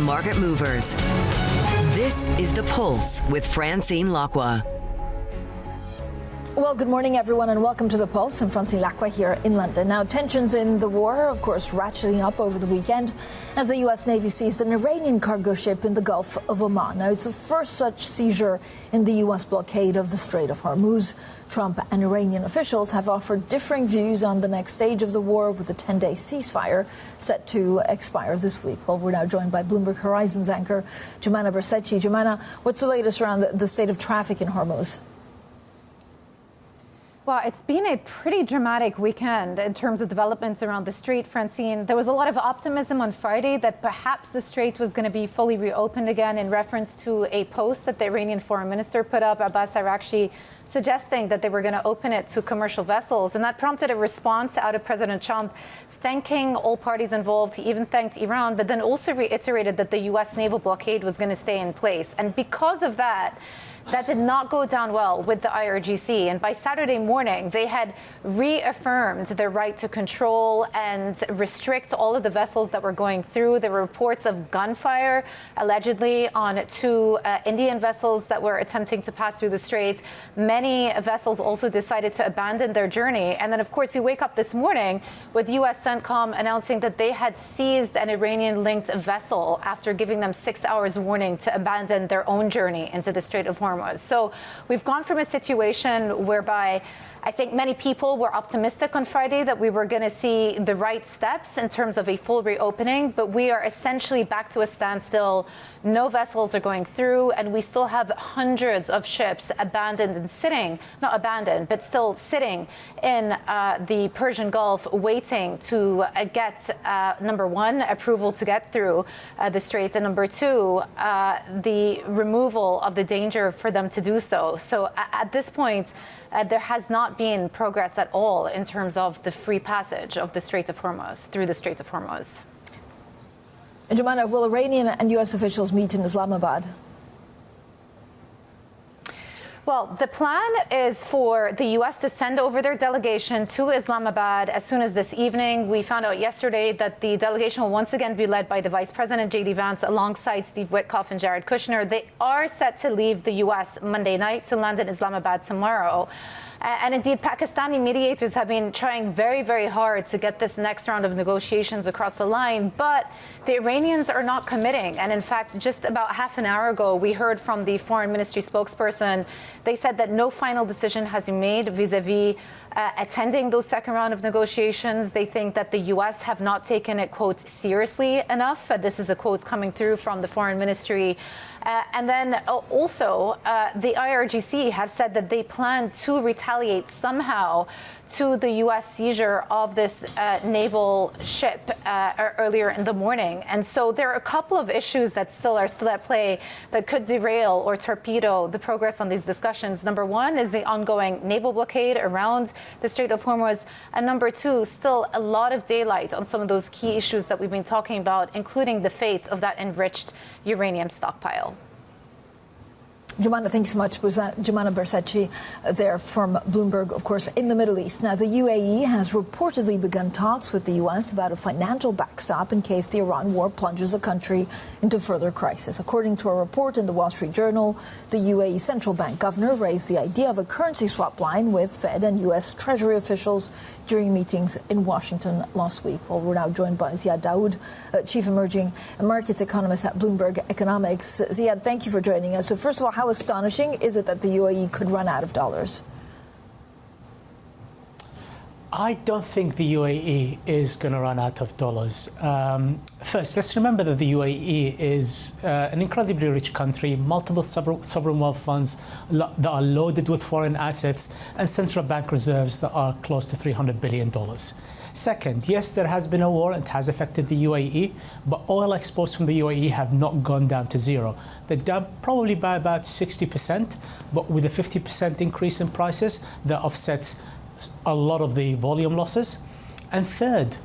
market movers. This is The Pulse with Francine Lacqua. Well, good morning, everyone, and welcome to The Pulse. I'm Francine Lacqua here in London. Now, tensions in the war, of course, ratcheting up over the weekend as the U.S. Navy seized an Iranian cargo ship in the Gulf of Oman. Now, it's the first such seizure in the U.S. blockade of the Strait of Hormuz. Trump and Iranian officials have offered differing views on the next stage of the war, with the 10-day ceasefire set to expire this week. Well, we're now joined by Bloomberg Horizons anchor Jumana. Jumana, what's the latest around the state of traffic in Hormuz? Well, it's been a pretty dramatic weekend in terms of developments around the strait, Francine. There was a lot of optimism on Friday that perhaps the strait was going to be fully reopened again, in reference to a post that the Iranian foreign minister put up, Abbas Araghchi, suggesting that they were going to open it to commercial vessels. And that prompted a response out of President Trump, thanking all parties involved. He even thanked Iran, but then also reiterated that the U.S. naval blockade was going to stay in place. And because of that, that did not go down well with the IRGC. And by Saturday morning, they had reaffirmed their right to control and restrict all of the vessels that were going through. There were reports of gunfire, allegedly, on two Indian vessels that were attempting to pass through the strait. Many vessels also decided to abandon their journey. And then, of course, you wake up this morning with U.S. CENTCOM announcing that they had seized an Iranian-linked vessel after giving them 6 hours warning to abandon their own journey into the Strait of Hormuz. So we've gone from a situation whereby I think many people were optimistic on Friday that we were going to see the right steps in terms of a full reopening, but we are essentially back to a standstill. No vessels are going through, and we still have hundreds of ships abandoned and sitting, not abandoned, but still sitting in the Persian Gulf, waiting to get, number one, approval to get through the strait, and number two, the removal of the danger for them to do so. So at this point, there has not been progress at all in terms of the free passage of the Strait of Hormuz, through the Strait of Hormuz. And Jumana, will Iranian and U.S. officials meet in Islamabad? Well, the plan is for the U.S. to send over their delegation to Islamabad as soon as this evening. We found out yesterday that the delegation will once again be led by the Vice President, J.D. Vance, alongside Steve Witkoff and Jared Kushner. They are set to leave the U.S. Monday night to land in Islamabad tomorrow. And indeed, Pakistani mediators have been trying very, very hard to get this next round of negotiations across the line. But the Iranians are not committing. And in fact, just about half an hour ago, we heard from the foreign ministry spokesperson. They said that no final decision has been made vis-a-vis attending those second round of negotiations. They think that the U.S. have not taken it, quote, seriously enough. This is a quote coming through from the foreign ministry. And then also, the IRGC have said that they plan to retaliate somehow to the U.S. seizure of this naval ship earlier in the morning. And so there are a couple of issues that are still at play that could derail or torpedo the progress on these discussions. Number one is the ongoing naval blockade around the Strait of Hormuz. And number two, still a lot of daylight on some of those key issues that we've been talking about, including the fate of that enriched uranium stockpile. Jumana, thanks so much. Jumana Bersachi there from Bloomberg, of course, in the Middle East. Now, the UAE has reportedly begun talks with the U.S. about a financial backstop in case the Iran war plunges the country into further crisis. According to a report in the Wall Street Journal, the UAE Central Bank Governor raised the idea of a currency swap line with Fed and US Treasury officials during meetings in Washington last week. Well, we're now joined by Ziad Daoud, Chief Emerging Markets Economist at Bloomberg Economics. Ziad, thank you for joining us. So first of all, how astonishing is it that the UAE could run out of dollars? I don't think the UAE is going to run out of dollars. First, let's remember that the UAE is an incredibly rich country, multiple sovereign wealth funds that are loaded with foreign assets, and central bank reserves that are close to $300 billion. Second, yes, there has been a war and it has affected the UAE, but oil exports from the UAE have not gone down to zero. They're down probably by about 60%, but with a 50% increase in prices that offsets a lot of the volume losses. And third,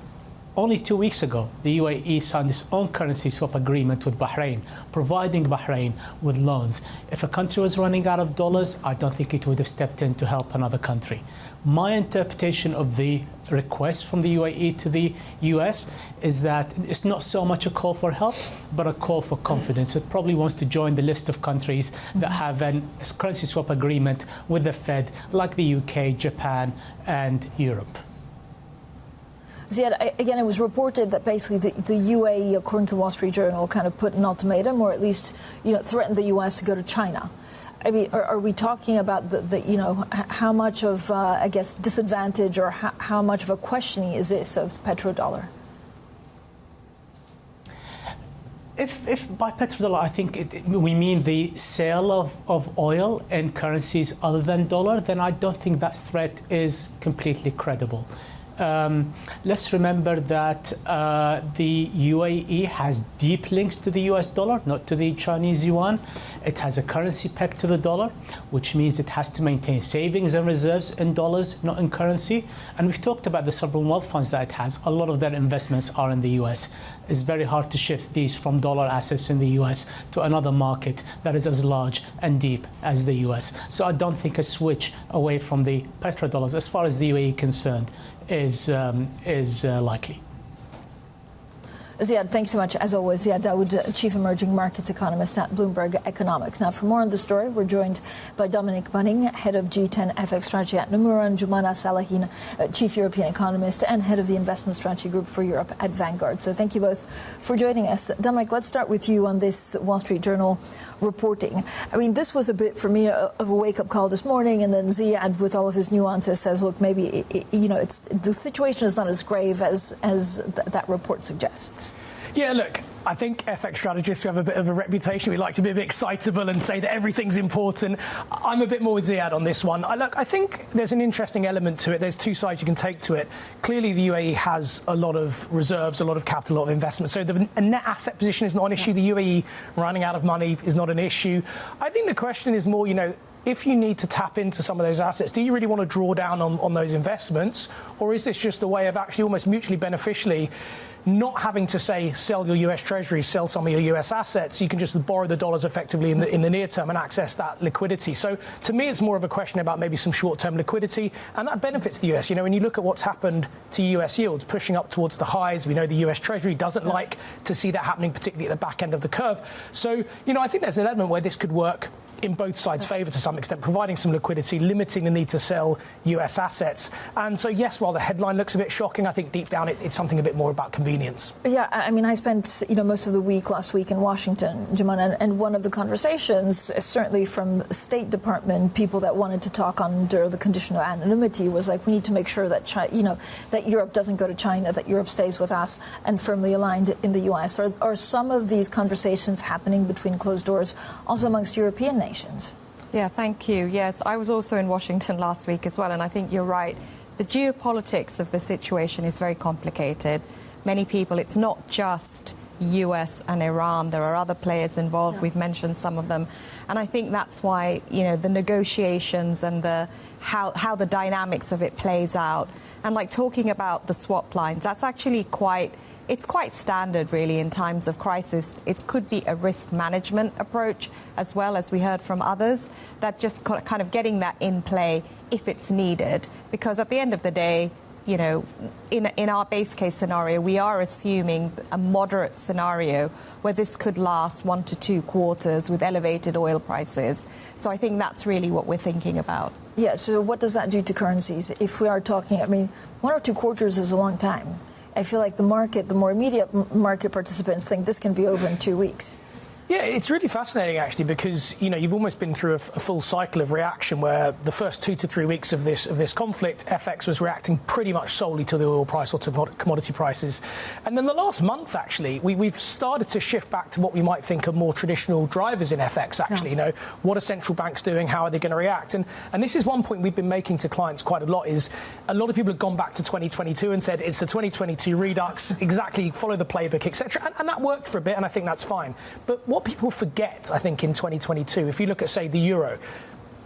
only 2 weeks ago, the UAE signed its own currency swap agreement with Bahrain, providing Bahrain with loans. If a country was running out of dollars, I don't think it would have stepped in to help another country. My interpretation of the request from the UAE to the US is that it's not so much a call for help, but a call for confidence. It probably wants to join the list of countries that have a currency swap agreement with the Fed, like the UK, Japan, and Europe. Ziad, again, it was reported that basically the UAE, according to the Wall Street Journal, kind of put an ultimatum, or at least, threatened the US to go to China. I mean, are we talking about how much of, I guess, disadvantage, or how much of a questioning is this of petrodollar? If by petrodollar, I think we mean the sale of oil in currencies other than dollar, then I don't think that threat is completely credible. Let's remember that the UAE has deep links to the US dollar, not to the Chinese yuan. It has a currency pegged to the dollar, which means it has to maintain savings and reserves in dollars, not in currency. And we've talked about the sovereign wealth funds that it has. A lot of their investments are in the US. It's very hard to shift these from dollar assets in the US to another market that is as large and deep as the US. So I don't think a switch away from the petrodollars, as far as the UAE is concerned, is likely. Ziad, thanks so much. As always, Ziad Dawood, Chief Emerging Markets Economist at Bloomberg Economics. Now, for more on the story, we're joined by Dominic Bunning, Head of G10 FX Strategy at Nomura, and Jumana Saleheen, Chief European Economist and Head of the Investment Strategy Group for Europe at Vanguard. So thank you both for joining us. Dominic, let's start with you on this Wall Street Journal reporting. I mean, this was a bit, for me, of a wake-up call this morning, and then Ziad, with all of his nuances, says, look, maybe, it's the situation is not as grave as that report suggests. Yeah, look, I think FX strategists, we have a bit of a reputation. We like to be a bit excitable and say that everything's important. I'm a bit more with Ziad on this one. I think there's an interesting element to it. There's two sides you can take to it. Clearly, the UAE has a lot of reserves, a lot of capital, a lot of investment. So a net asset position is not an issue. The UAE running out of money is not an issue. I think the question is more, if you need to tap into some of those assets, do you really want to draw down on those investments? Or is this just a way of actually almost mutually beneficially not having to, say, sell your US Treasury, sell some of your US assets? You can just borrow the dollars effectively in the near term and access that liquidity. So to me, it's more of a question about maybe some short-term liquidity, and that benefits the US. When you look at what's happened to US yields, pushing up towards the highs, we know the US Treasury doesn't like to see that happening, particularly at the back end of the curve. So, I think there's an element where this could work in both sides' favour to some extent, providing some liquidity, limiting the need to sell US assets. And so, yes, while the headline looks a bit shocking, I think deep down it's something a bit more about convenience. Yeah, I mean, I spent, most of the week last week in Washington, Jumana, and one of the conversations, certainly from State Department, people that wanted to talk under the condition of anonymity, was like, we need to make sure that, that Europe doesn't go to China, that Europe stays with us and firmly aligned in the US. Are some of these conversations happening between closed doors also amongst European nations? Yeah, thank you. Yes, I was also in Washington last week as well, and I think you're right. The geopolitics of the situation is very complicated. Many people, it's not just US and Iran. There are other players involved. Yeah. We've mentioned some of them. And I think that's why, the negotiations and how the dynamics of it plays out. And like talking about the swap lines, that's actually quite standard, really, in times of crisis. It could be a risk management approach, as well as we heard from others, that just kind of getting that in play if it's needed. Because at the end of the day, in our base case scenario, we are assuming a moderate scenario where this could last 1 to 2 quarters with elevated oil prices. So I think that's really what we're thinking about. Yeah, so what does that do to currencies? If we are talking, 1 or 2 quarters is a long time. I feel like the more immediate market participants think this can be over in 2 weeks. Yeah, it's really fascinating, actually, because, you've almost been through a full cycle of reaction where the first 2 to 3 weeks of this conflict, FX was reacting pretty much solely to the oil price or to commodity prices. And then the last month, actually, we've started to shift back to what we might think are more traditional drivers in FX, actually. Yeah. What are central banks doing? How are they going to react? And this is one point we've been making to clients quite a lot, is a lot of people have gone back to 2022 and said it's the 2022 redux, exactly, follow the playbook, etc. And that worked for a bit, and I think that's fine. But what people forget, I think, in 2022, if you look at, say, the euro,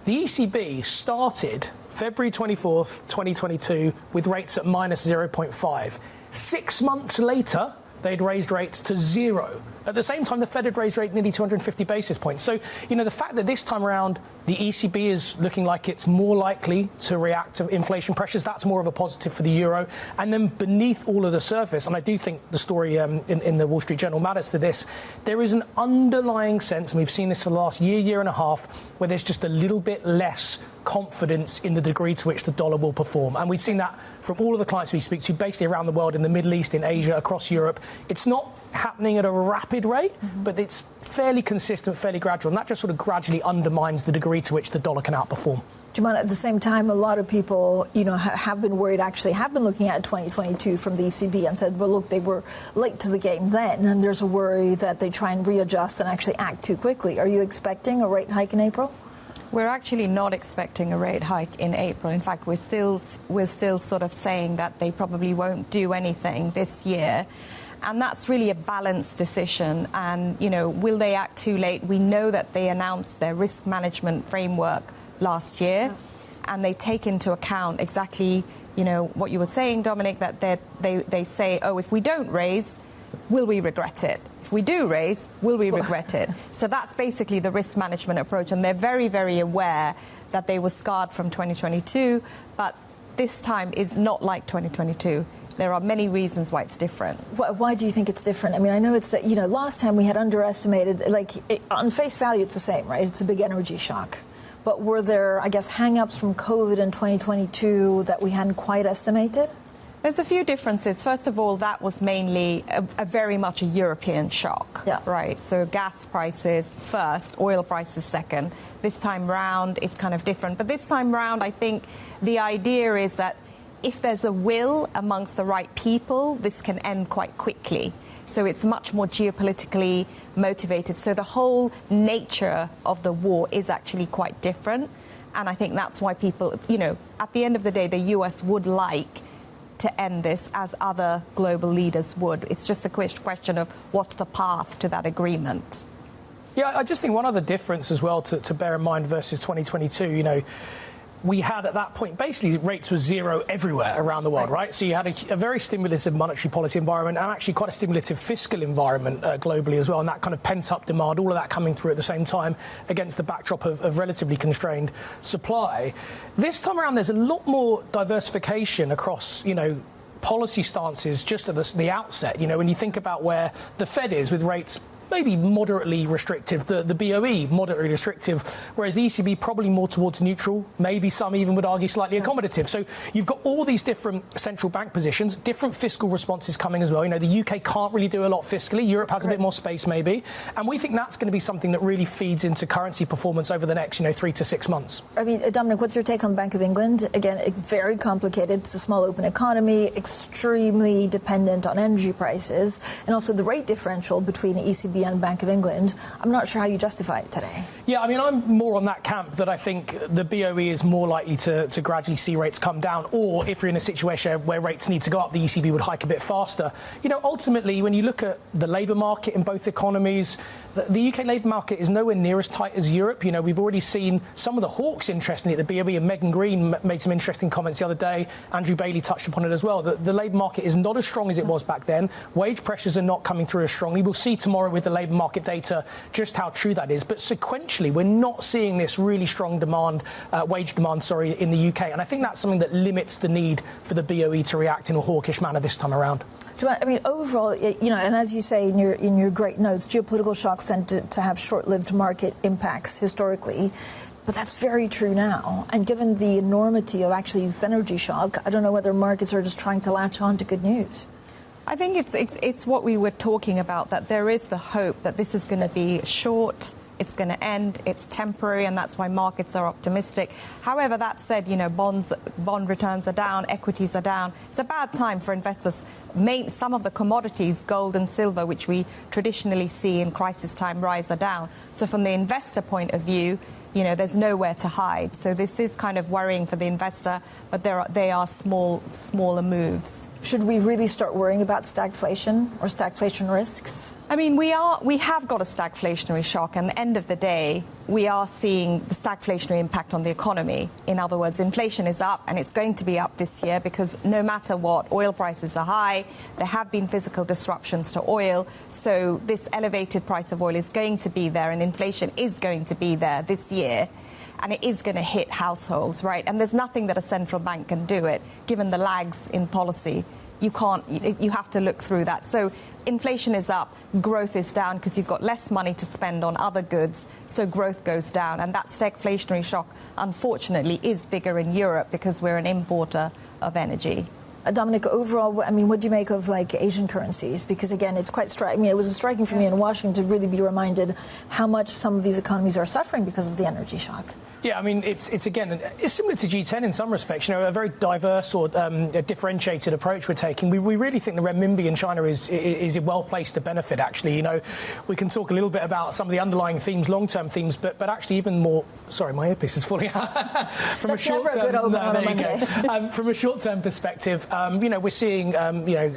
the ECB started February 24th, 2022, with rates at minus 0.5. 6 months later, they'd raised rates to 0. At the same time, the Fed had raised rate nearly 250 basis points. So, the fact that this time around the ECB is looking like it's more likely to react to inflation pressures, that's more of a positive for the euro. And then beneath all of the surface, and I do think the story in the Wall Street Journal matters to this, there is an underlying sense, and we've seen this for the last year and a half, where there's just a little bit less confidence in the degree to which the dollar will perform. And we've seen that from all of the clients we speak to, basically around the world, in the Middle East, in Asia, across Europe. It's not happening at a rapid rate, but it's fairly consistent, fairly gradual, and that just sort of gradually undermines the degree to which the dollar can outperform. Jumana, at the same time, a lot of people, have been worried, actually have been looking at 2022 from the ECB and said, well, look, they were late to the game then, and there's a worry that they try and readjust and actually act too quickly. Are you expecting a rate hike in April? We're actually not expecting a rate hike in April. In fact, we're still sort of saying that they probably won't do anything this year. And that's really a balanced decision. And, will they act too late? We know that they announced their risk management framework last year, and they take into account exactly, what you were saying, Dominic, that they say, oh, if we don't raise, will we regret it? If we do raise, will we regret it? So that's basically the risk management approach. And they're very, very aware that they were scarred from 2022. But this time is not like 2022. There are many reasons why it's different. Why do you think it's different? I mean, I know it's, last time we had underestimated, on face value, it's the same, right? It's a big energy shock. But were there, I guess, hang-ups from COVID in 2022 that we hadn't quite estimated? There's a few differences. First of all, that was mainly a very much a European shock, right? So gas prices first, oil prices second. This time round, it's kind of different. But this time round, I think the idea is that if there's a will amongst the right people, this can end quite quickly. So it's much more geopolitically motivated. So the whole nature of the war is actually quite different. And I think that's why people, at the end of the day, the US would like to end this as other global leaders would. It's just a question of what's the path to that agreement. Yeah, I just think one other difference as well to bear in mind versus 2022, we had at that point, basically rates were 0 everywhere around the world, right? So you had a very stimulative monetary policy environment and actually quite a stimulative fiscal environment globally as well, and that kind of pent-up demand, all of that coming through at the same time against the backdrop of relatively constrained supply. This time around, there's a lot more diversification across, policy stances just at the outset. When you think about where the Fed is with rates maybe moderately restrictive, the BOE moderately restrictive, whereas the ECB probably more towards neutral, maybe some even would argue slightly accommodative. So you've got all these different central bank positions, different fiscal responses coming as well. The UK can't really do a lot fiscally. Europe has a bit more space maybe. And we think that's going to be something that really feeds into currency performance over the next, 3 to 6 months. I mean, Dominic, what's your take on the Bank of England? Again, very complicated. It's a small open economy, extremely dependent on energy prices, and also the rate differential between the ECB and Bank of England. I'm not sure how you justify it today. Yeah, I mean, I'm more on that camp that I think the BOE is more likely to gradually see rates come down, or if you're in a situation where rates need to go up, the ECB would hike a bit faster. Ultimately, when you look at the labour market in both economies, the UK labour market is nowhere near as tight as Europe. We've already seen some of the hawks, interestingly, at the BOE, and Megan Green made some interesting comments the other day. Andrew Bailey touched upon it as well. The labour market is not as strong as it was back then. Wage pressures are not coming through as strongly. We'll see tomorrow with the labour market data just how true that is. But sequentially, we're not seeing this really strong wage demand, in the UK. And I think that's something that limits the need for the BOE to react in a hawkish manner this time around. I mean, overall, and as you say in your great notes, geopolitical shocks tend to have short-lived market impacts historically. But that's very true now. And given the enormity of actually this energy shock, I don't know whether markets are just trying to latch on to good news. I think it's what we were talking about, that there is the hope that this is going to be short, it's going to end, it's temporary, and that's why markets are optimistic. However, that said, bond returns are down, equities are down. It's a bad time for investors. Some of the commodities, gold and silver, which we traditionally see in crisis time rise, are down. So from the investor point of view, there's nowhere to hide. So this is kind of worrying for the investor, but they are smaller moves. should we really start worrying about stagflation or stagflation risks? I mean, we have got a stagflationary shock, and at the end of the day, we are seeing the stagflationary impact on the economy. In other words, inflation is up, and it's going to be up this year because no matter what, oil prices are high. There have been physical disruptions to oil, so this elevated price of oil is going to be there, and inflation is going to be there this year. And it is going to hit households, right? And there's nothing that a central bank can do it, given the lags in policy. You have to look through that. So inflation is up, growth is down because you've got less money to spend on other goods, so growth goes down. And that stagflationary shock, unfortunately, is bigger in Europe because we're an importer of energy. Dominic, overall, I mean, what do you make of like Asian currencies? Because again, it's quite striking. I mean, it was striking for me in Washington to really be reminded how much some of these economies are suffering because of the energy shock. Yeah, I mean, it's similar to G10 in some respects. You know, a very diverse or a differentiated approach we're taking. We really think the renminbi in China is well placed to benefit. Actually, you know, we can talk a little bit about some of the underlying themes, long-term themes, but actually even more. Sorry, my earpiece is falling out. From That's never a good omen on a Monday. From a short-term perspective, you know, we're seeing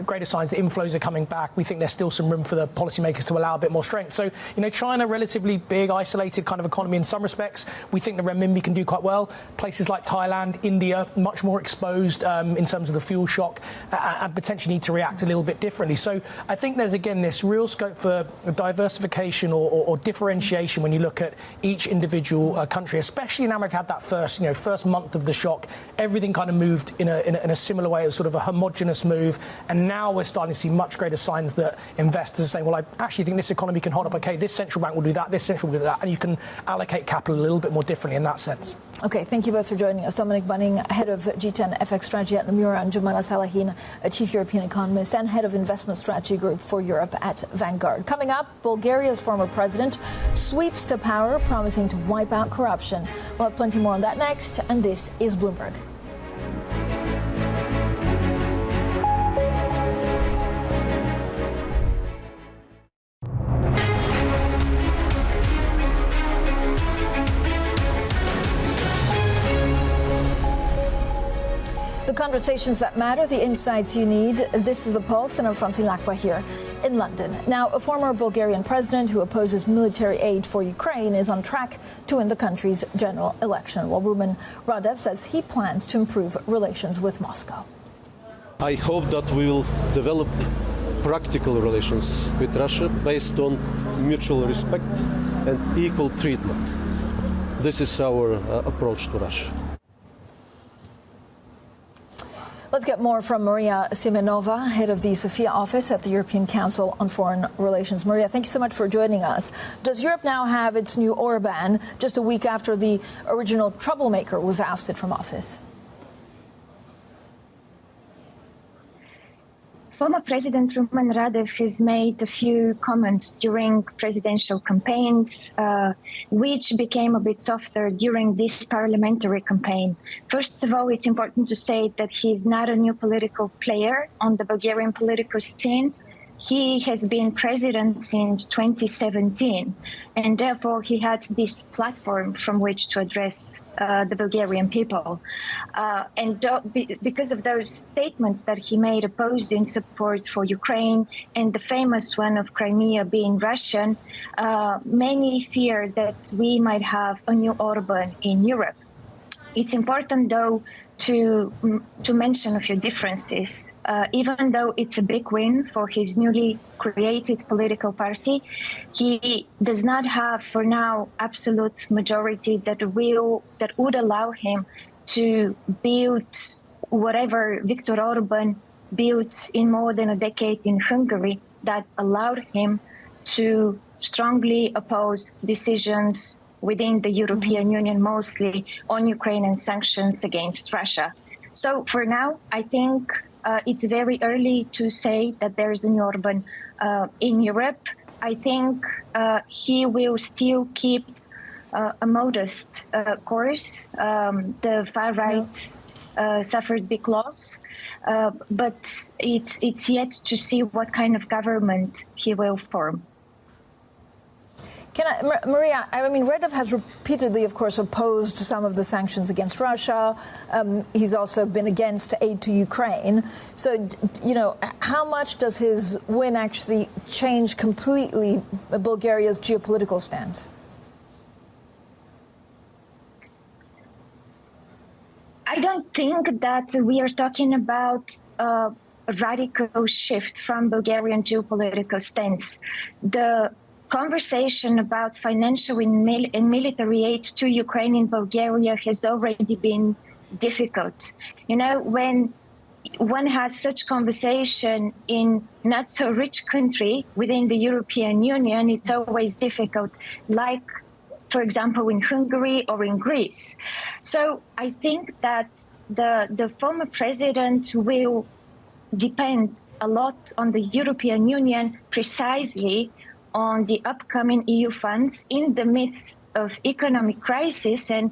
greater signs that inflows are coming back. We think there's still some room for the policymakers to allow a bit more strength. So, you know, China, relatively big, isolated kind of economy in some respects. We think the renminbi can do quite well. Places like Thailand, India, much more exposed in terms of the fuel shock and potentially need to react a little bit differently. So I think there's, again, this real scope for diversification or differentiation when you look at each individual country, especially now we've had that first month of the shock. Everything kind of moved in a similar way, as sort of a homogenous move. And now we're starting to see much greater signs that investors are saying, well, I actually think this economy can hold up okay. This central bank will do that, this central will do that. And you can allocate capital a little bit more differently in that sense. Okay, thank you both for joining us. Dominic Bunning, head of G10 FX strategy at Nomura, and Jumana Saleheen, a chief European economist and head of investment strategy group for Europe at Vanguard. Coming up, Bulgaria's former president sweeps to power, promising to wipe out corruption. We'll have plenty more on that next, and this is Bloomberg. The conversations that matter, the insights you need. This is The Pulse, and I'm Francine Lacqua here in London. Now, a former Bulgarian president who opposes military aid for Ukraine is on track to win the country's general election, while Rumen Radev says he plans to improve relations with Moscow. I hope that we will develop practical relations with Russia based on mutual respect and equal treatment. This is our approach to Russia. Let's get more from Maria Simeonova, head of the Sofia office at the European Council on Foreign Relations. Maria, thank you so much for joining us. Does Europe now have its new Orban just a week after the original troublemaker was ousted from office? Former President Rumen Radev has made a few comments during presidential campaigns, which became a bit softer during this parliamentary campaign. First of all, it's important to say that he's not a new political player on the Bulgarian political scene. He has been president since 2017, and therefore he had this platform from which to address the Bulgarian people. Because of those statements that he made opposing support for Ukraine and the famous one of Crimea being Russian, many fear that we might have a new Orban in Europe. It's important, though, to mention a few differences. Even though it's a big win for his newly created political party, he does not have, for now, absolute majority that would allow him to build whatever Viktor Orban built in more than a decade in Hungary, that allowed him to strongly oppose decisions within the European Union, mostly on Ukrainian sanctions against Russia. So for now, I think it's very early to say that there is a new Orban in Europe. I think he will still keep a modest course. The far right suffered big loss, but it's yet to see what kind of government he will form. Maria, I mean, Redov has repeatedly, of course, opposed some of the sanctions against Russia. He's also been against aid to Ukraine. So, you know, how much does his win actually change completely Bulgaria's geopolitical stance? I don't think that we are talking about a radical shift from Bulgarian geopolitical stance. The conversation about financial and military aid to Ukraine in Bulgaria has already been difficult. You know, when one has such conversation in not so rich country within the European Union, it's always difficult, like, for example, in Hungary or in Greece. So I think that the former president will depend a lot on the European Union, precisely on the upcoming EU funds in the midst of economic crisis. And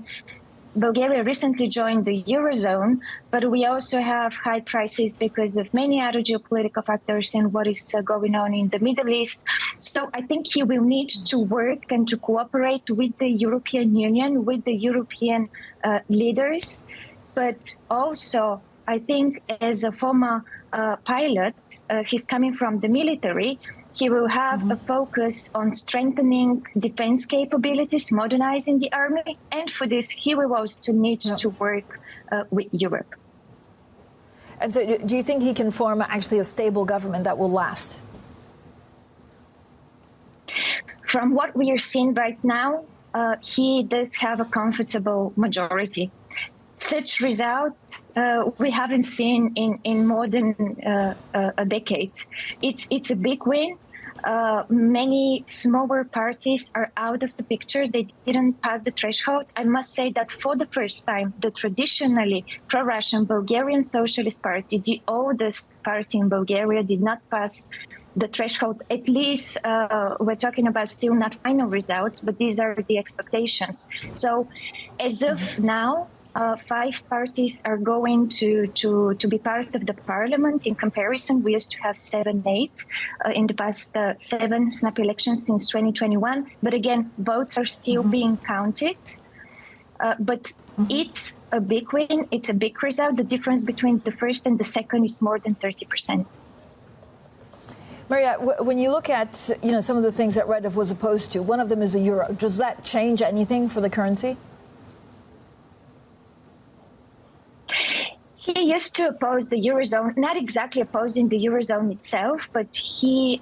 Bulgaria recently joined the Eurozone, but we also have high prices because of many other geopolitical factors and what is going on in the Middle East. So I think he will need to work and to cooperate with the European Union, with the European leaders. But also, I think as a former pilot, he's coming from the military, he will have a focus on strengthening defense capabilities, modernizing the army, and for this, he will also need to work with Europe. And so do you think he can form actually a stable government that will last? From what we are seeing right now, he does have a comfortable majority. Such result we haven't seen in more than a decade. It's a big win. Many smaller parties are out of the picture. They didn't pass the threshold. I must say that for the first time, the traditionally pro-Russian Bulgarian Socialist Party, the oldest party in Bulgaria, did not pass the threshold. At least we're talking about still not final results, but these are the expectations. So as of now, 5 parties are going to be part of the parliament. In comparison, we used to have 7, 8 in the past 7 snap elections since 2021. But again, votes are still being counted. But it's a big win. It's a big result. The difference between the first and the second is more than 30%. Maria, when you look at some of the things that Redov was opposed to, one of them is the euro. Does that change anything for the currency? He used to oppose the Eurozone, not exactly opposing the Eurozone itself, but he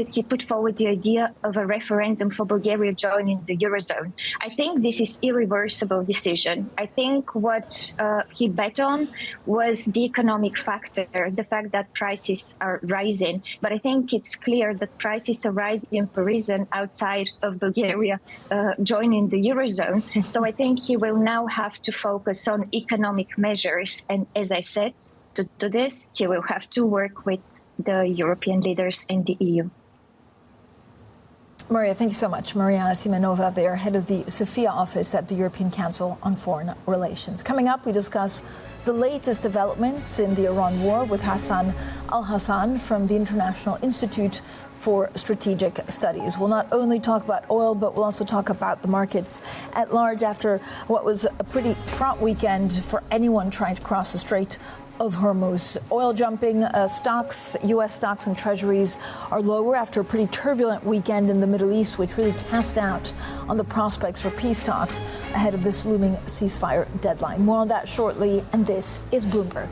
he put forward the idea of a referendum for Bulgaria joining the Eurozone. I think this is irreversible decision. I think what he bet on was the economic factor, the fact that prices are rising. But I think it's clear that prices are rising for reason outside of Bulgaria joining the Eurozone. So I think he will now have to focus on economic measures. And as I said, to do this, he will have to work with the European leaders and the EU. Maria, thank you so much. Maria Simeonova, there, head of the Sofia office at the European Council on Foreign Relations. Coming up, we discuss the latest developments in the Iran war with Hasan Alhasan from the International Institute for Strategic Studies. We'll not only talk about oil, but we'll also talk about the markets at large after what was a pretty fraught weekend for anyone trying to cross the Strait of Hormuz. Oil jumping, stocks, U.S. stocks and treasuries are lower after a pretty turbulent weekend in the Middle East, which really cast doubt on the prospects for peace talks ahead of this looming ceasefire deadline. More on that shortly, and this is Bloomberg.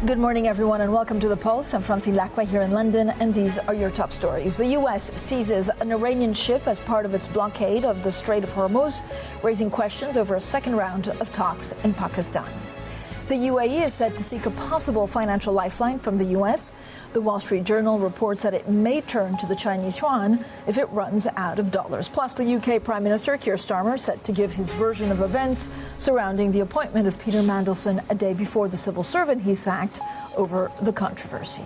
Good morning, everyone, and welcome to The Pulse. I'm Francine Lacqua here in London, and these are your top stories. The U.S. seizes an Iranian ship as part of its blockade of the Strait of Hormuz, raising questions over a second round of talks in Pakistan. The UAE is said to seek a possible financial lifeline from the U.S. The Wall Street Journal reports that it may turn to the Chinese yuan if it runs out of dollars. Plus, the UK Prime Minister Keir Starmer set to give his version of events surrounding the appointment of Peter Mandelson a day before the civil servant he sacked over the controversy.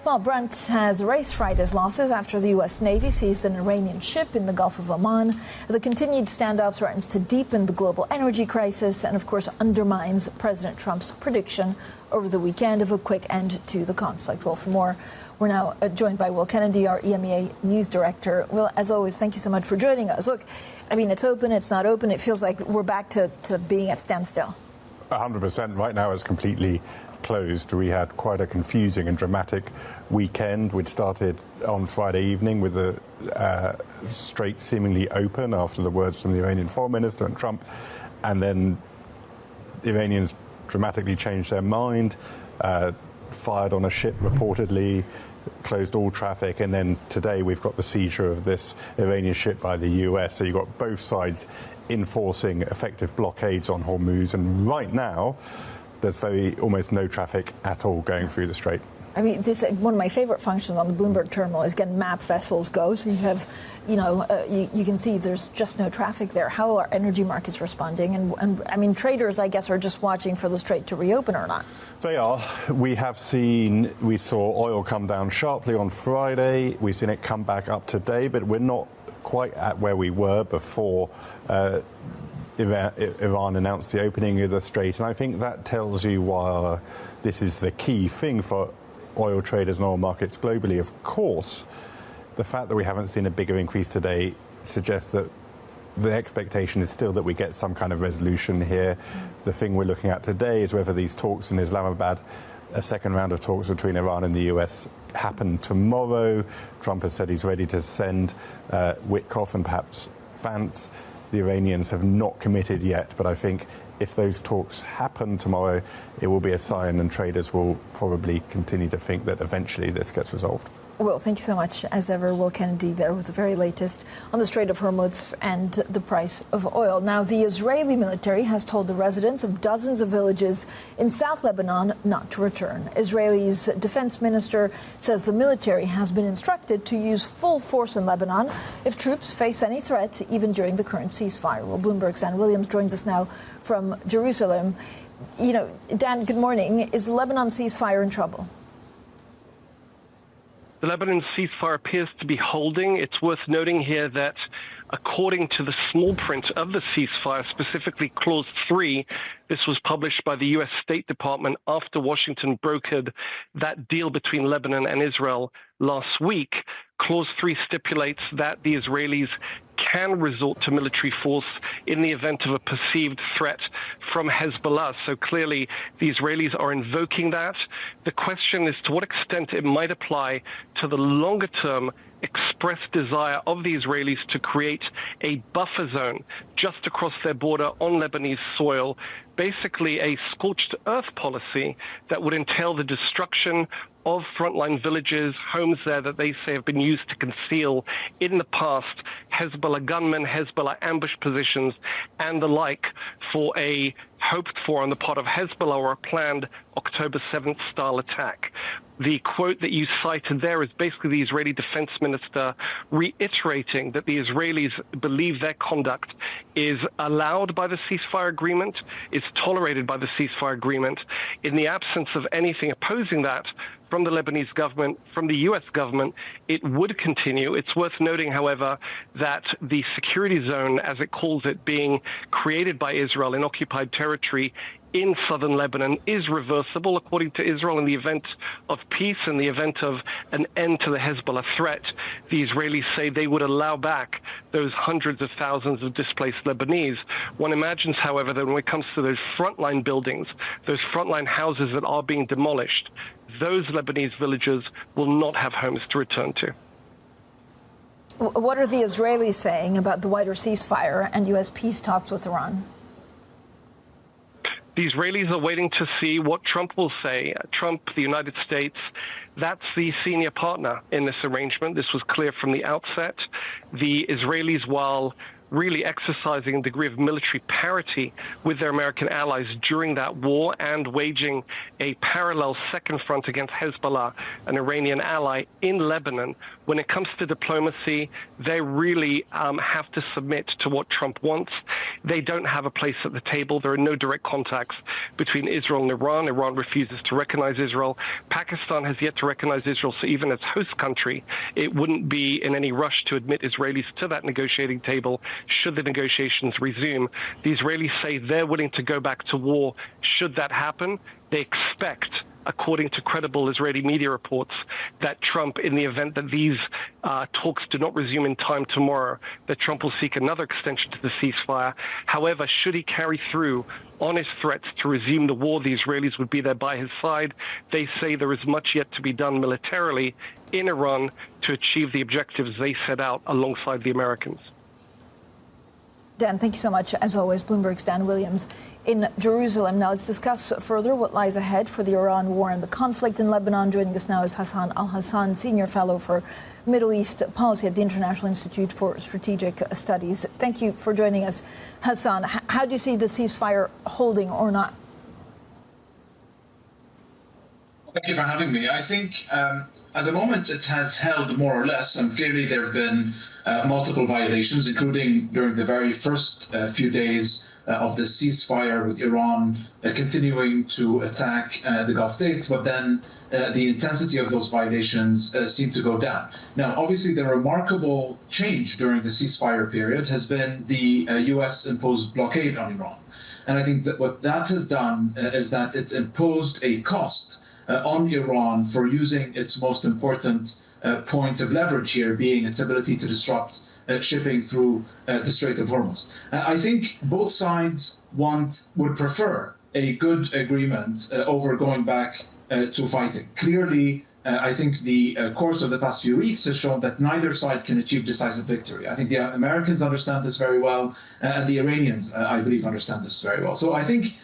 Well, Brent has erased Friday's losses after the U.S. Navy seized an Iranian ship in the Gulf of Oman. The continued standoff threatens to deepen the global energy crisis and, of course, undermines President Trump's prediction over the weekend of a quick end to the conflict. Well, for more, we're now joined by Will Kennedy, our EMEA News Director. Will, as always, thank you so much for joining us. Look, I mean, it's open, it's not open. It feels like we're back to being at standstill. 100%. Right now it's completely closed. We had quite a confusing and dramatic weekend. We'd started on Friday evening with the Strait seemingly open after the words from the Iranian Foreign Minister and Trump, and then the Iranians dramatically changed their mind, fired on a ship reportedly, closed all traffic, and then today we've got the seizure of this Iranian ship by the US. So you've got both sides enforcing effective blockades on Hormuz, and right now there's almost no traffic at all going through the Strait. I mean, this one of my favorite functions on the Bloomberg terminal is getting map vessels go. So you have, you can see there's just no traffic there. How are energy markets responding? And I mean, traders, I guess, are just watching for the Strait to reopen or not. They are. We saw oil come down sharply on Friday. We've seen it come back up today, but we're not quite at where we were before Iran announced the opening of the Strait. And I think that tells you why this is the key thing for oil traders and oil markets globally. Of course, the fact that we haven't seen a bigger increase today suggests that the expectation is still that we get some kind of resolution here. The thing we're looking at today is whether these talks in Islamabad, a second round of talks between Iran and the US, happen tomorrow. Trump has said he's ready to send Witkoff and perhaps Vance. The Iranians have not committed yet, but I think if those talks happen tomorrow, it will be a sign, and traders will probably continue to think that eventually this gets resolved. Well, thank you so much, as ever, Will Kennedy there with the very latest on the Strait of Hormuz and the price of oil. Now, the Israeli military has told the residents of dozens of villages in South Lebanon not to return. Israel's defense minister says the military has been instructed to use full force in Lebanon if troops face any threat, even during the current ceasefire. Well, Bloomberg's Dan Williams joins us now from Jerusalem. Dan, good morning. Is the Lebanon ceasefire in trouble? The Lebanon ceasefire appears to be holding. It's worth noting here that according to the small print of the ceasefire, specifically Clause 3, this was published by the U.S. State Department after Washington brokered that deal between Lebanon and Israel last week. Clause 3 stipulates that the Israelis can resort to military force in the event of a perceived threat from Hezbollah. So clearly, the Israelis are invoking that. The question is to what extent it might apply to the longer-term expressed desire of the Israelis to create a buffer zone just across their border on Lebanese soil, basically a scorched earth policy that would entail the destruction of frontline villages, homes there that they say have been used to conceal in the past Hezbollah gunmen, Hezbollah ambush positions, and the like, for a hoped for on the part of Hezbollah or a planned October 7th style attack. The quote that you cited there is basically the Israeli defense minister reiterating that the Israelis believe their conduct is allowed by the ceasefire agreement, is tolerated by the ceasefire agreement. In the absence of anything opposing that from the Lebanese government, from the U.S. government, it would continue. It's worth noting, however, that the security zone, as it calls it, being created by Israel in occupied territory in southern Lebanon is reversible, according to Israel, in the event of peace, in the event of an end to the Hezbollah threat. The Israelis say they would allow back those hundreds of thousands of displaced Lebanese. One imagines, however, that when it comes to those frontline buildings, those frontline houses that are being demolished, those Lebanese villagers will not have homes to return to. What are the Israelis saying about the wider ceasefire and U.S. peace talks with Iran? The Israelis are waiting to see what Trump will say. Trump, the United States, that's the senior partner in this arrangement. This was clear from the outset. The Israelis, while really exercising a degree of military parity with their American allies during that war and waging a parallel second front against Hezbollah, an Iranian ally, in Lebanon. When it comes to diplomacy, they really have to submit to what Trump wants. They don't have a place at the table. There are no direct contacts between Israel and Iran. Iran refuses to recognize Israel. Pakistan has yet to recognize Israel, so even as host country, it wouldn't be in any rush to admit Israelis to that negotiating table should the negotiations resume. The Israelis say they're willing to go back to war should that happen. They expect, according to credible Israeli media reports, that Trump, in the event that these talks do not resume in time tomorrow, that Trump will seek another extension to the ceasefire. However, should he carry through on his threats to resume the war, the Israelis would be there by his side. They say there is much yet to be done militarily in Iran to achieve the objectives they set out alongside the Americans. Dan, thank you so much. As always, Bloomberg's Dan Williams in Jerusalem. Now let's discuss further what lies ahead for the Iran war and the conflict in Lebanon. Joining us now is Hasan, Alhasan, Senior Fellow for Middle East Policy at the International Institute for Strategic Studies. Thank you for joining us, Hasan. How do you see the ceasefire holding or not? Thank you for having me. I think at the moment it has held more or less, and clearly there have been multiple violations, including during the very first few days of the ceasefire, with Iran continuing to attack the Gulf states, but then the intensity of those violations seemed to go down. Now, obviously, the remarkable change during the ceasefire period has been the U.S. imposed blockade on Iran. And I think that what that has done is that it imposed a cost on Iran for using its most important point of leverage here, being its ability to disrupt shipping through the Strait of Hormuz. I think both sides would prefer a good agreement over going back to fighting. Clearly, I think the course of the past few weeks has shown that neither side can achieve decisive victory. I think the Americans understand this very well, and the Iranians, I believe, understand this very well. So I think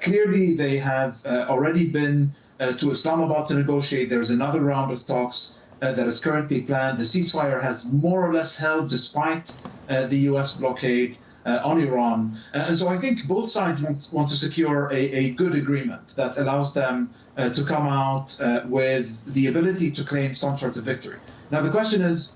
clearly they have already been to Islamabad to negotiate. There's another round of talks that is currently planned. The ceasefire has more or less held despite the U.S. blockade on Iran. And so I think both sides want to secure a good agreement that allows them to come out with the ability to claim some sort of victory. Now, the question is,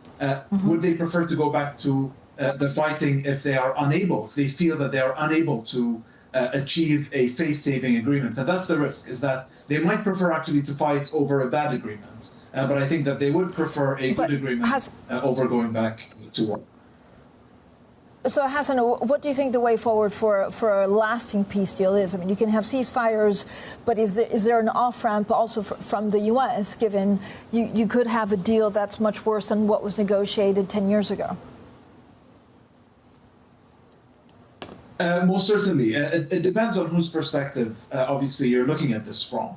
would they prefer to go back to the fighting if they are unable, if they feel that they are unable to achieve a face-saving agreement? And that's the risk, is that they might prefer actually to fight over a bad agreement. But I think that they would prefer a good agreement over going back to war. So, Hasan, what do you think the way forward for a lasting peace deal is? I mean, you can have ceasefires, but is there an off-ramp also from the U.S., given you could have a deal that's much worse than what was negotiated 10 years ago? Most certainly. It depends on whose perspective, obviously, you're looking at this from.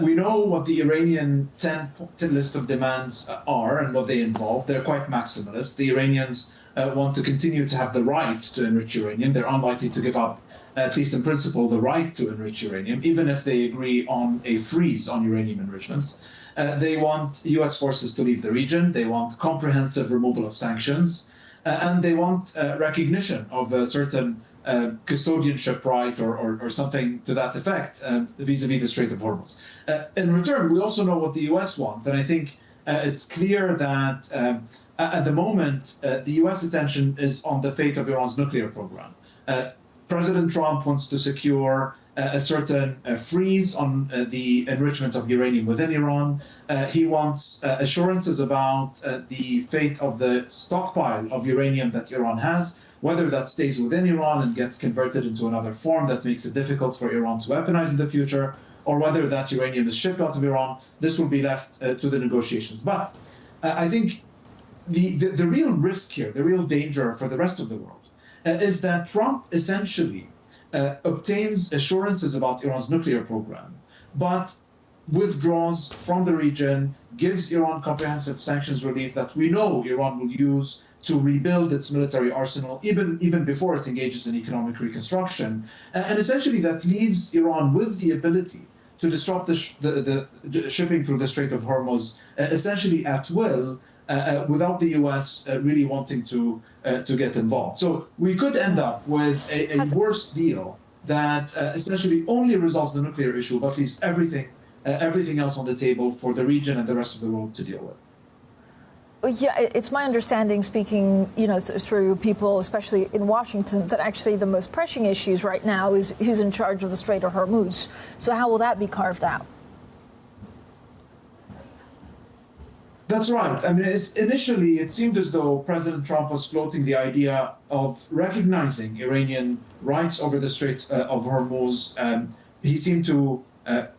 We know what the Iranian 10 list of demands are and what they involve. They're quite maximalist. The Iranians want to continue to have the right to enrich uranium. They're unlikely to give up, at least in principle, the right to enrich uranium, even if they agree on a freeze on uranium enrichment. They want U.S. forces to leave the region. They want comprehensive removal of sanctions. And they want recognition of a certain custodianship right or something to that effect vis-a-vis the Strait of Hormuz. In return, we also know what the U.S. wants, and I think it's clear that at the moment the U.S. attention is on the fate of Iran's nuclear program. President Trump wants to secure a certain freeze on the enrichment of uranium within Iran. He wants assurances about the fate of the stockpile of uranium that Iran has, whether that stays within Iran and gets converted into another form that makes it difficult for Iran to weaponize in the future, or whether that uranium is shipped out of Iran. This will be left to the negotiations. But I think the real risk here, the real danger for the rest of the world, is that Trump essentially obtains assurances about Iran's nuclear program, but withdraws from the region, gives Iran comprehensive sanctions relief that we know Iran will use to rebuild its military arsenal, even before it engages in economic reconstruction. And essentially that leaves Iran with the ability to disrupt the shipping through the Strait of Hormuz essentially at will, without the US really wanting to get involved. So we could end up with a worse deal that essentially only resolves the nuclear issue, but leaves everything else on the table for the region and the rest of the world to deal with. Yeah, it's my understanding, speaking, through people, especially in Washington, that actually the most pressing issues right now is who's in charge of the Strait of Hormuz. So how will that be carved out? That's right. I mean, initially, it seemed as though President Trump was floating the idea of recognizing Iranian rights over the Strait of Hormuz. He seemed to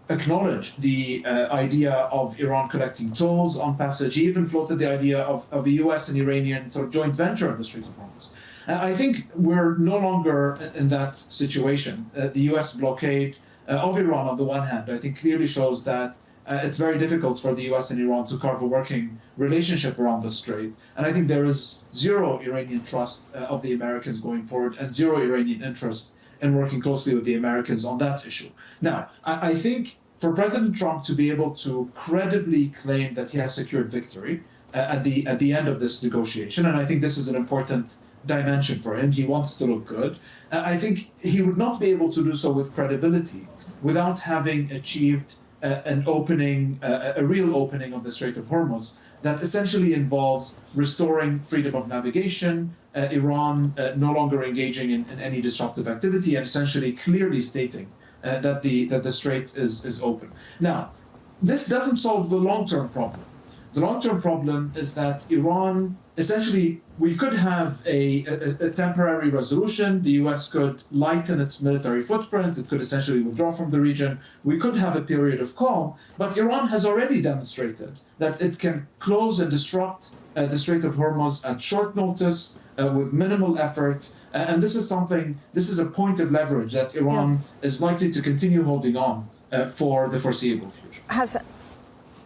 acknowledge the idea of Iran collecting tolls on passage. He even floated the idea of a U.S. and Iranian sort of joint venture on the Strait of Hormuz. I think we're no longer in that situation. The U.S. blockade of Iran, on the one hand, I think clearly shows that it's very difficult for the U.S. and Iran to carve a working relationship around the Strait. And I think there is zero Iranian trust of the Americans going forward and zero Iranian interest in working closely with the Americans on that issue. Now, I think for President Trump to be able to credibly claim that he has secured victory at the end of this negotiation, and I think this is an important dimension for him, he wants to look good, I think he would not be able to do so with credibility without having achieved a real opening of the Strait of Hormuz that essentially involves restoring freedom of navigation, Iran no longer engaging in any disruptive activity, and essentially clearly stating that the strait is open. Now, this doesn't solve the long-term problem. The long-term problem is that Iran, essentially, we could have a temporary resolution. The US could lighten its military footprint. It could essentially withdraw from the region. We could have a period of calm. But Iran has already demonstrated that it can close and disrupt the Strait of Hormuz at short notice with minimal effort. And this is a point of leverage that Iran is likely to continue holding on for the foreseeable future.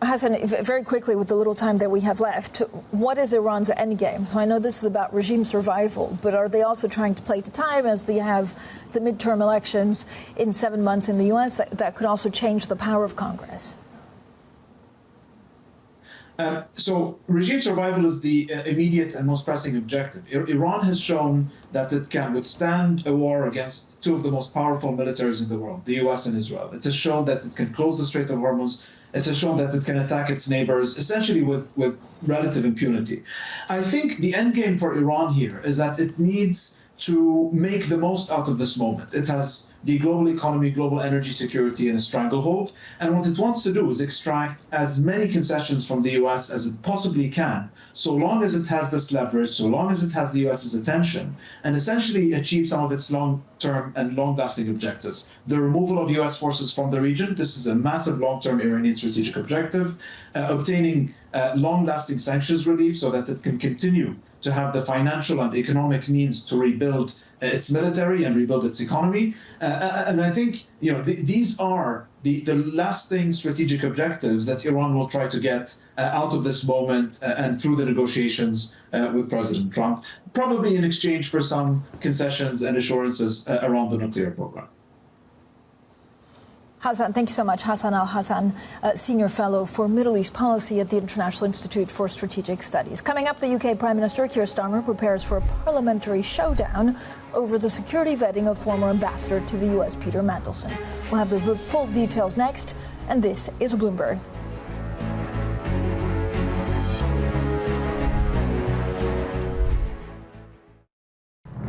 Hasan, very quickly, with the little time that we have left, what is Iran's endgame? So I know this is about regime survival, but are they also trying to play to time as they have the midterm elections in 7 months in the U.S. that could also change the power of Congress? So regime survival is the immediate and most pressing objective. Iran has shown that it can withstand a war against two of the most powerful militaries in the world, the U.S. and Israel. It has shown that it can close the Strait of Hormuz. It has shown that it can attack its neighbors, essentially with relative impunity. I think the end game for Iran here is that it needs to make the most out of this moment. It has the global economy, global energy security in a stranglehold. And what it wants to do is extract as many concessions from the US as it possibly can, so long as it has this leverage, so long as it has the US's attention, and essentially achieve some of its long-term and long-lasting objectives. The removal of US forces from the region, this is a massive long-term Iranian strategic objective. Obtaining long-lasting sanctions relief so that it can continue to have the financial and economic means to rebuild its military and rebuild its economy. And I think these are the lasting strategic objectives that Iran will try to get out of this moment and through the negotiations with President Trump, probably in exchange for some concessions and assurances around the nuclear program. Hasan, thank you so much. Hasan Alhasan, Senior Fellow for Middle East Policy at the International Institute for Strategic Studies. Coming up, the UK Prime Minister Keir Starmer prepares for a parliamentary showdown over the security vetting of former ambassador to the US, Peter Mandelson. We'll have the full details next, and this is Bloomberg.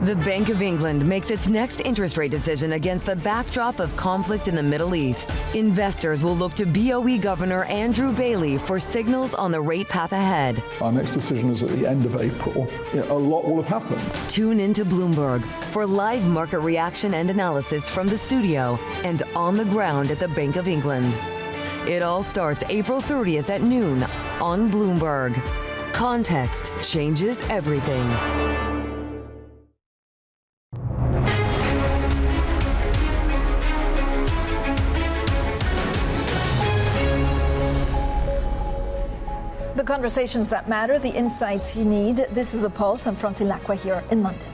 The Bank of England makes its next interest rate decision against the backdrop of conflict in the Middle East. Investors will look to BOE Governor Andrew Bailey for signals on the rate path ahead. Our next decision is at the end of April. A lot will have happened. Tune into Bloomberg for live market reaction and analysis from the studio and on the ground at the Bank of England. It all starts April 30th at noon on Bloomberg. Context changes everything. The conversations that matter, the insights you need. This is a Pulse. I'm Francine Lacqua here in London.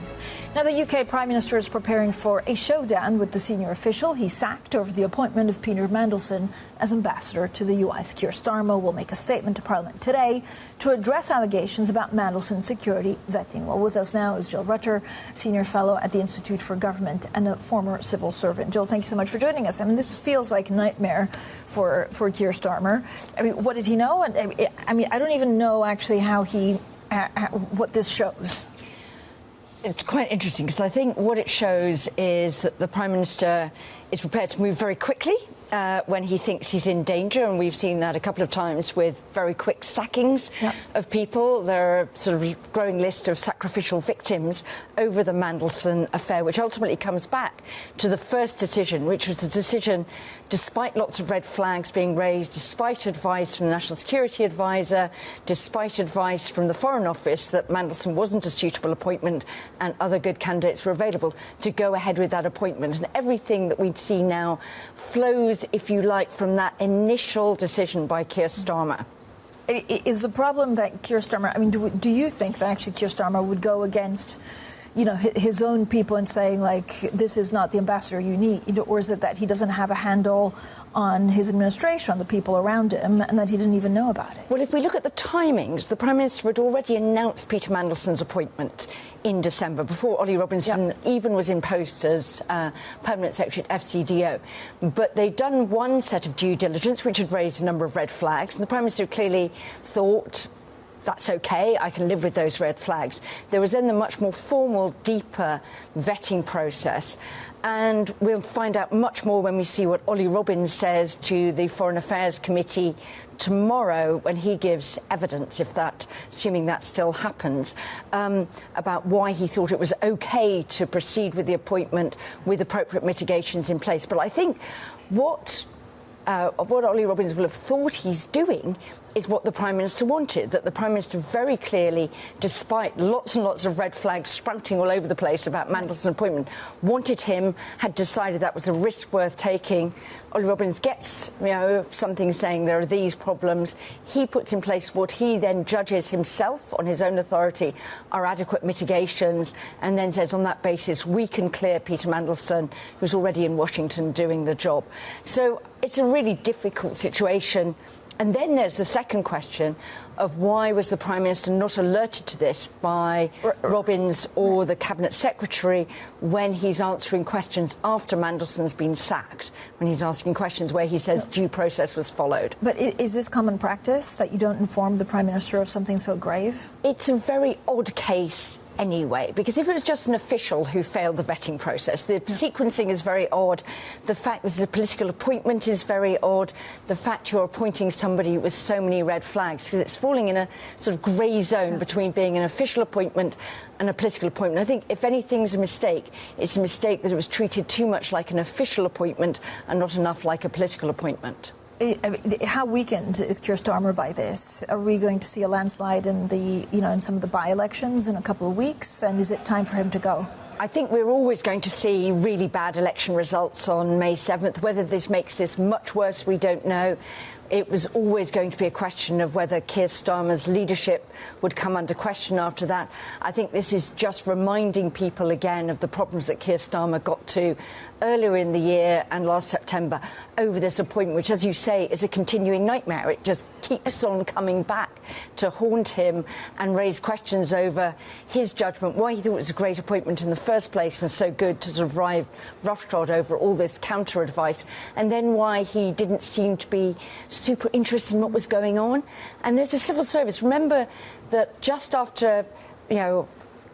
Now, the UK Prime Minister is preparing for a showdown with the senior official he sacked over the appointment of Peter Mandelson as ambassador to the US. Keir Starmer will make a statement to Parliament today to address allegations about Mandelson's security vetting. Well, with us now is Jill Rutter, senior fellow at the Institute for Government and a former civil servant. Jill, thank you so much for joining us. I mean, this feels like a nightmare for Keir Starmer. I mean, what did he know? I mean, I don't even know actually how he what this shows. It's quite interesting because I think what it shows is that the Prime Minister is prepared to move very quickly when he thinks he's in danger, and we've seen that a couple of times with very quick sackings of people. There are sort of a growing list of sacrificial victims over the Mandelson affair, which ultimately comes back to the first decision, which was the decision, despite lots of red flags being raised, despite advice from the National Security Advisor, despite advice from the Foreign Office that Mandelson wasn't a suitable appointment and other good candidates were available, to go ahead with that appointment. And everything that we see now flows, if you like, from that initial decision by Keir Starmer. Is the problem that Keir Starmer, I mean, do you think that actually Keir Starmer would go against, you know, his own people and saying, like, this is not the ambassador you need? Or is it that he doesn't have a handle on his administration, on the people around him, and that he didn't even know about it? Well, if we look at the timings, the Prime Minister had already announced Peter Mandelson's appointment in December, before Olly Robbins even was in post as Permanent Secretary at FCDO. But they'd done one set of due diligence, which had raised a number of red flags, and the Prime Minister clearly thought, that's OK, I can live with those red flags. There was then the much more formal, deeper vetting process. And we'll find out much more when we see what Olly Robbins says to the Foreign Affairs Committee tomorrow, when he gives evidence, assuming that still happens, about why he thought it was OK to proceed with the appointment with appropriate mitigations in place. But I think what Olly Robbins will have thought he's doing is what the Prime Minister wanted, that the Prime Minister very clearly, despite lots and lots of red flags sprouting all over the place about Mandelson's appointment, wanted him, had decided that was a risk worth taking. Olly Robbins gets, something saying there are these problems. He puts in place what he then judges himself on his own authority are adequate mitigations, and then says on that basis we can clear Peter Mandelson, who's already in Washington doing the job. So it's a really difficult situation. And then there's the second question of why was the Prime Minister not alerted to this by Robbins or the Cabinet Secretary when he's answering questions after Mandelson's been sacked, when he's asking questions where he says due process was followed. But is this common practice, that you don't inform the Prime Minister of something so grave? It's a very odd case anyway, because if it was just an official who failed the vetting process, the sequencing is very odd. The fact that it's a political appointment is very odd. The fact you're appointing somebody with so many red flags, because it's falling in a sort of grey zone between being an official appointment and a political appointment. I think if anything's a mistake, it's a mistake that it was treated too much like an official appointment and not enough like a political appointment. How weakened is Keir Starmer by this? Are we going to see a landslide in in some of the by-elections in a couple of weeks? And is it time for him to go? I think we're always going to see really bad election results on May 7th. Whether this makes this much worse, we don't know. It was always going to be a question of whether Keir Starmer's leadership would come under question after that. I think this is just reminding people again of the problems that Keir Starmer got to earlier in the year and last September over this appointment, which, as you say, is a continuing nightmare. It just keeps on coming back to haunt him and raise questions over his judgment, why he thought it was a great appointment in the first place and so good to sort of ride roughshod over all this counter-advice, and then why he didn't seem to be super interested in what was going on. And there's the civil service. Remember that just after,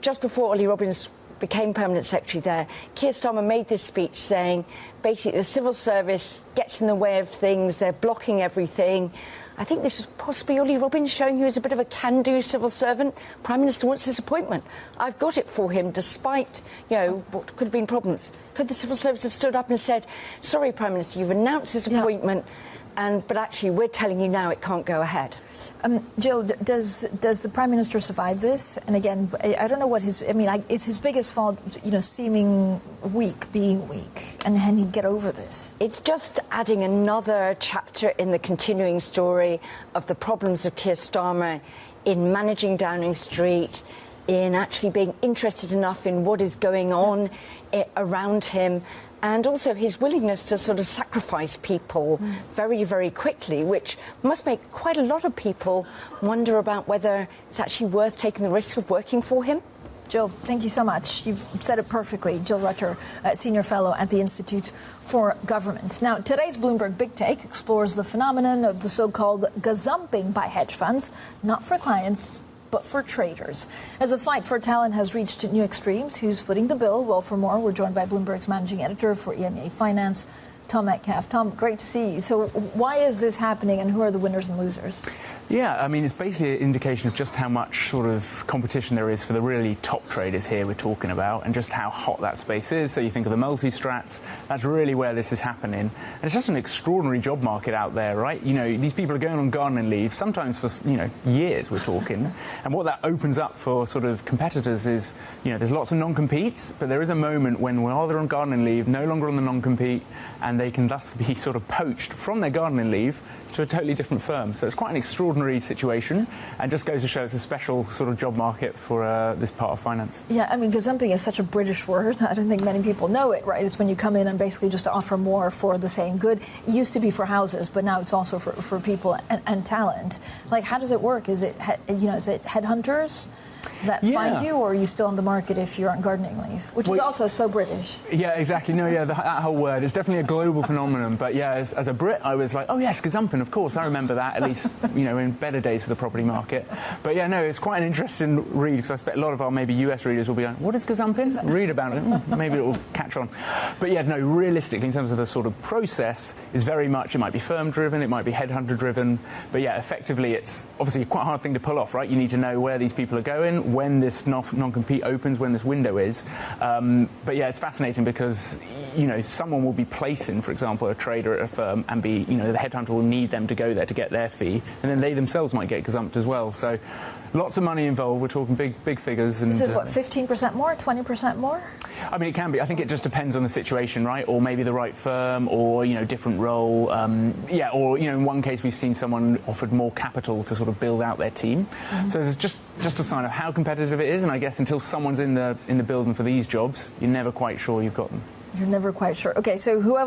just before Olly Robbins became Permanent Secretary there, Keir Starmer made this speech saying basically the civil service gets in the way of things, they're blocking everything. I think this is possibly Olly Robbins showing he was a bit of a can-do civil servant. Prime Minister wants this appointment. I've got it for him, despite, what could have been problems. Could the civil service have stood up and said, sorry, Prime Minister, you've announced this appointment, but actually we're telling you now it can't go ahead? Jill, does the Prime Minister survive this? And again, I don't know what is his biggest fault, seeming weak, being weak, and he'd get over this? It's just adding another chapter in the continuing story of the problems of Keir Starmer in managing Downing Street, in actually being interested enough in what is going on around him, and also his willingness to sort of sacrifice people very, very quickly, which must make quite a lot of people wonder about whether it's actually worth taking the risk of working for him. Jill, thank you so much. You've said it perfectly. Jill Rutter, Senior Fellow at the Institute for Government. Now, today's Bloomberg Big Take explores the phenomenon of the so-called gazumping by hedge funds, not for clients, but for traders. As a fight for talent has reached new extremes, who's footing the bill? Well, for more, we're joined by Bloomberg's managing editor for EMEA Finance, Tom Metcalf. Tom, great to see you. So why is this happening, and who are the winners and losers? Yeah, I mean, it's basically an indication of just how much sort of competition there is for the really top traders here we're talking about, and just how hot that space is. So you think of the multi-strats, that's really where this is happening. And it's just an extraordinary job market out there, right? You know, these people are going on gardening leave, sometimes for, you know, years we're talking. And what that opens up for sort of competitors is, you know, there's lots of non-competes, but there is a moment when while they're on gardening leave, no longer on the non-compete, and they can thus be sort of poached from their gardening leave to a totally different firm. So it's quite an extraordinary situation, and just goes to show it's a special sort of job market for this part of finance. Yeah, I mean, gazumping is such a British word. I don't think many people know it, right? It's when you come in and basically just offer more for the same good. It used to be for houses, but now it's also for people and talent. Like, how does it work? Is it, is it headhunters that find you, or are you still on the market if you're on gardening leave, which is also so British? Yeah, exactly. No, yeah, that whole word is definitely a global phenomenon. But yeah, as a Brit, I was like, oh yes, gazumping, of course, I remember that, at least, you know, in better days for the property market. But yeah, no, it's quite an interesting read, because I expect a lot of our maybe US readers will be going, what is gazumping? Read about it, maybe it will catch on. But yeah, no, realistically, in terms of the sort of process, is very much, it might be firm driven, it might be headhunter driven, but yeah, effectively it's obviously quite a hard thing to pull off, right? You need to know where these people are going, when this non-compete opens, when this window is. But yeah, it's fascinating because, you know, someone will be placing, for example, a trader at a firm, and be, you know, the headhunter will need them to go there to get their fee, and then they themselves might get gazumped as well. So lots of money involved. We're talking big figures. And this is what, 15% more, 20% more? I mean, it can be. I think it just depends on the situation, right? Or maybe the right firm, or, you know, different role. Or, you know, in one case we've seen someone offered more capital to sort of build out their team. So it's just a sign of how competitive it is. And I guess until someone's in the building for these jobs, you're never quite sure you've got them. You're never quite sure. Okay, so who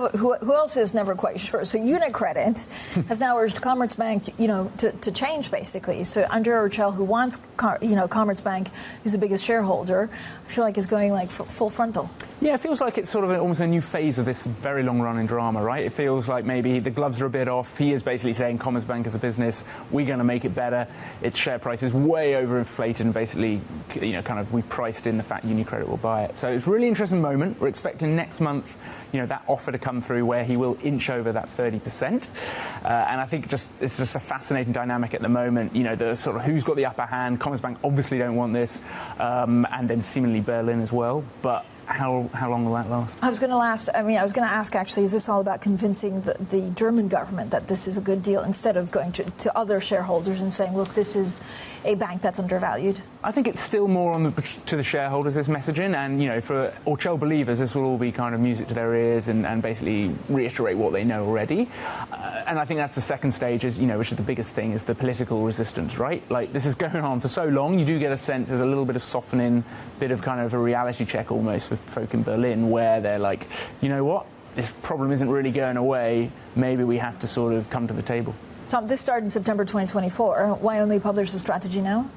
else is never quite sure? So UniCredit has now urged Commerzbank, you know, to change, basically. So Andrea Urchel, who wants, Commerzbank, who's the biggest shareholder, I feel like is going like full frontal. Yeah, it feels like it's sort of almost a new phase of this very long-running drama, right? It feels like maybe the gloves are a bit off. He is basically saying Commerzbank as a business, we're going to make it better. Its share price is way overinflated, and basically, you know, kind of we priced in the fact UniCredit will buy it. So it's a really interesting moment. We're expecting next month, you know, that offer to come through where he will inch over that 30%. And I think it's just a fascinating dynamic at the moment. You know, the sort of who's got the upper hand. Commerzbank obviously don't want this, and then seemingly Berlin as well. But how long will that last? I was going to ask, actually, is this all about convincing the German government that this is a good deal, instead of going to other shareholders and saying, look, this is a bank that's undervalued? I think it's still more to the shareholders, this messaging. And, you know, for Urchel believers, this will all be kind of music to their ears, and basically reiterate what they know already. And I think that's the second stage, is, you know, which is the biggest thing, is the political resistance, right? Like, this is going on for so long, you do get a sense there's a little bit of softening, bit of kind of a reality check almost for folk in Berlin, where they're like, you know what, this problem isn't really going away, maybe we have to sort of come to the table. Tom, this started in September 2024. Why only publish the strategy now?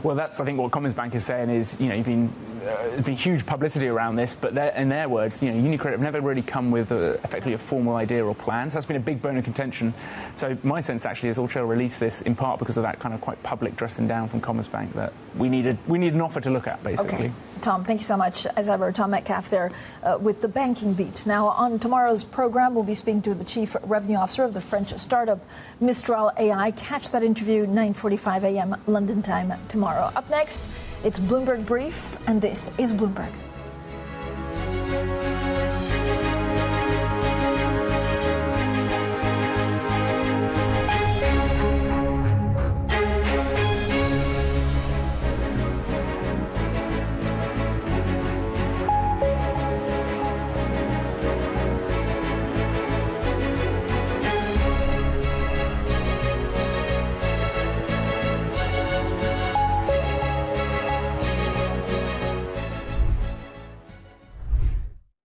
Well, that's, I think, what Commerzbank is saying is, you know, there's been huge publicity around this, but in their words, you know, UniCredit have never really come with effectively a formal idea or plan. So that's been a big bone of contention. So my sense, actually, is Urchel released this in part because of that kind of quite public dressing down from Commerzbank, that we need an offer to look at, basically. Okay. Tom, thank you so much. As ever, Tom Metcalf there with the banking beat. Now, on tomorrow's program, we'll be speaking to the Chief Revenue Officer of the French startup Mistral AI. Catch that interview 9:45 a.m. London time tomorrow. Up next, it's Bloomberg Brief, and this is Bloomberg.